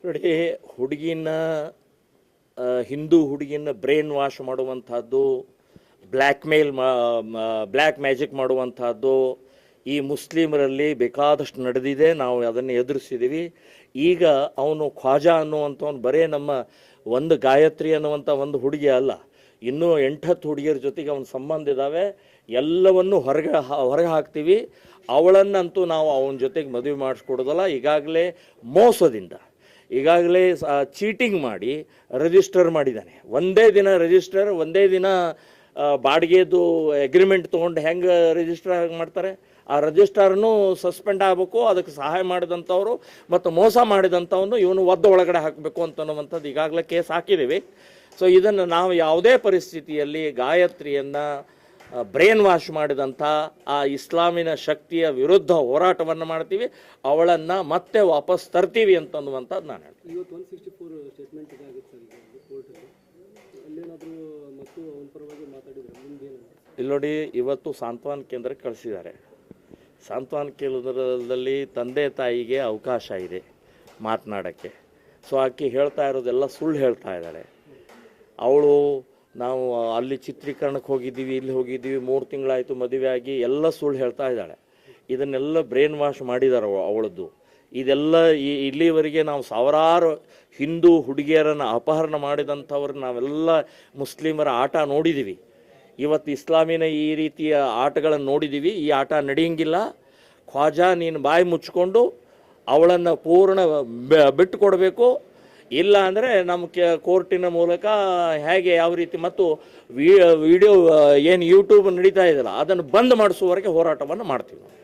ನೋಡಿ, ಹುಡುಗಿನ ಹಿಂದೂ ಹುಡುಗಿನ ಬ್ರೈನ್ ವಾಶ್ ಮಾಡುವಂಥದ್ದು, ಬ್ಲ್ಯಾಕ್ ಮ್ಯಾಜಿಕ್ ಮಾಡುವಂಥದ್ದು ಈ ಮುಸ್ಲಿಮರಲ್ಲಿ ಬೇಕಾದಷ್ಟು ನಡೆದಿದೆ. ನಾವು ಅದನ್ನು ಎದುರಿಸಿದ್ದೀವಿ. ಈಗ ಅವನು ಖ್ವಾಜಾ ಅನ್ನುವಂಥವನು ಬರೇ ನಮ್ಮ ಒಂದು ಗಾಯತ್ರಿ ಅನ್ನುವಂಥ ಒಂದು ಹುಡುಗಿ ಅಲ್ಲ, ಇನ್ನೂ 8-10 ಹುಡುಗಿಯರ ಜೊತೆಗೆ ಅವನ ಸಂಬಂಧ ಇದ್ದಾವೆ. ಎಲ್ಲವನ್ನು ಹೊರಗೆ ಹಾಕ್ತೀವಿ. ಅವಳನ್ನಂತೂ ನಾವು ಅವನ ಜೊತೆಗೆ ಮದುವೆ ಮಾಡಿಸ್ಕೊಡೋದಲ್ಲ. ಈಗಾಗಲೇ ಮೋಸದಿಂದ, ಈಗಾಗಲೇ ಚೀಟಿಂಗ್ ಮಾಡಿ ರಿಜಿಸ್ಟರ್ ಮಾಡಿದ್ದಾನೆ. ಒಂದೇ ದಿನ ರಿಜಿಸ್ಟರ್, ಒಂದೇ ದಿನ ಬಾಡಿಗೆದು ಅಗ್ರಿಮೆಂಟ್ ತೊಗೊಂಡು ಹೆಂಗೆ ರಿಜಿಸ್ಟರ್ ಮಾಡ್ತಾರೆ, ಆ ರಿಜಿಸ್ಟರ್ನೂ ಸಸ್ಪೆಂಡ್ ಆಗಬೇಕು. ಅದಕ್ಕೆ ಸಹಾಯ ಮಾಡಿದಂಥವ್ರು ಮತ್ತು ಮೋಸ ಮಾಡಿದಂಥವನು ಇವನು ಒಳಗಡೆ ಹಾಕಬೇಕು ಅಂತನ್ನುವಂಥದ್ದು ಈಗಾಗಲೇ ಕೇಸ್ ಹಾಕಿದ್ದೀವಿ. ಸೊ ಇದನ್ನು ನಾವು ಯಾವುದೇ ಪರಿಸ್ಥಿತಿಯಲ್ಲಿ ಗಾಯತ್ರಿಯನ್ನು ಬ್ರೈನ್ ವಾಶ್ ಮಾಡಿದಂಥ ಆ ಇಸ್ಲಾಮಿನ ಶಕ್ತಿಯ ವಿರುದ್ಧ ಹೋರಾಟವನ್ನು ಮಾಡ್ತೀವಿ. ಅವಳನ್ನು ಮತ್ತೆ ವಾಪಸ್ ತರ್ತೀವಿ ಅಂತನ್ನುವಂಥದ್ದು ನಾನು ಹೇಳ್ತೀನಿ. ಇವತ್ತು 164 ಸ್ಟೇಟ್ಮೆಂಟ್ ಇದಾಗುತ್ತೆ ಕೋರ್ಟಲ್ಲಿ, ಅಲ್ಲೇನಾದರೂ ಮತ್ತು ಅವನ ಪರವಾಗಿ ಮಾತಾಡಿದ್ರೆ ಮುಂದೇನು? ಇಲ್ಲಿ ನೋಡಿ, ಇವತ್ತು ಸಾಂತ್ವನ ಕೇಂದ್ರಕ್ಕೆ ಕಳಿಸಿದ್ದಾರೆ. ಸಾಂತ್ವನ ಕೇಂದ್ರದಲ್ಲಿ ತಂದೆ ತಾಯಿಗೆ ಅವಕಾಶ ಇದೆ ಮಾತನಾಡೋಕ್ಕೆ. ಸೊ ಆಕೆ ಹೇಳ್ತಾ ಇರೋದೆಲ್ಲ ಸುಳ್ಳು ಹೇಳ್ತಾ ಇದ್ದಾಳೆ. ಅವಳು ನಾವು ಅಲ್ಲಿ ಚಿತ್ರೀಕರಣಕ್ಕೆ ಹೋಗಿದ್ದೀವಿ, ಇಲ್ಲಿ ಹೋಗಿದ್ದೀವಿ, 3 ತಿಂಗಳಾಯಿತು ಮದುವೆ ಆಗಿ, ಎಲ್ಲ ಸುಳ್ಳು ಹೇಳ್ತಾ ಇದ್ದಾಳೆ. ಇದನ್ನೆಲ್ಲ ಬ್ರೈನ್ ವಾಶ್ ಮಾಡಿದ್ದಾರೆ ಅವಳದ್ದು. ಇದೆಲ್ಲ ಇಲ್ಲಿವರೆಗೆ ನಾವು ಸಾವಿರಾರು ಹಿಂದೂ ಹುಡುಗಿಯರನ್ನು ಅಪಹರಣ ಮಾಡಿದಂಥವ್ರು ನಾವೆಲ್ಲ ಮುಸ್ಲಿಮರ ಆಟ ನೋಡಿದ್ದೀವಿ. ಇವತ್ತು ಇಸ್ಲಾಮಿನ ಈ ರೀತಿಯ ಆಟಗಳನ್ನು ನೋಡಿದ್ದೀವಿ. ಈ ಆಟ ನಡೆಯಂಗಿಲ್ಲ. ಖ್ವಾಜಾ ನೀನು ಬಾಯಿ ಮುಚ್ಕೊಂಡು ಅವಳನ್ನು ಪೂರ್ಣ ಬಿಟ್ಟು ಕೊಡಬೇಕು. ಇಲ್ಲ ಅಂದರೆ ನಮ್ಮ ಕೋರ್ಟಿನ ಮೂಲಕ ಹೇಗೆ ಯಾವ ರೀತಿ ಮತ್ತು ವಿಡಿಯೋ ಏನು ಯೂಟ್ಯೂಬ್ ನಡೀತಾ ಇದೆಯಲ್ಲ ಅದನ್ನು ಬಂದ್ ಮಾಡಿಸುವವರೆಗೆ ಹೋರಾಟವನ್ನು ಮಾಡ್ತೀವಿ ನಾವು.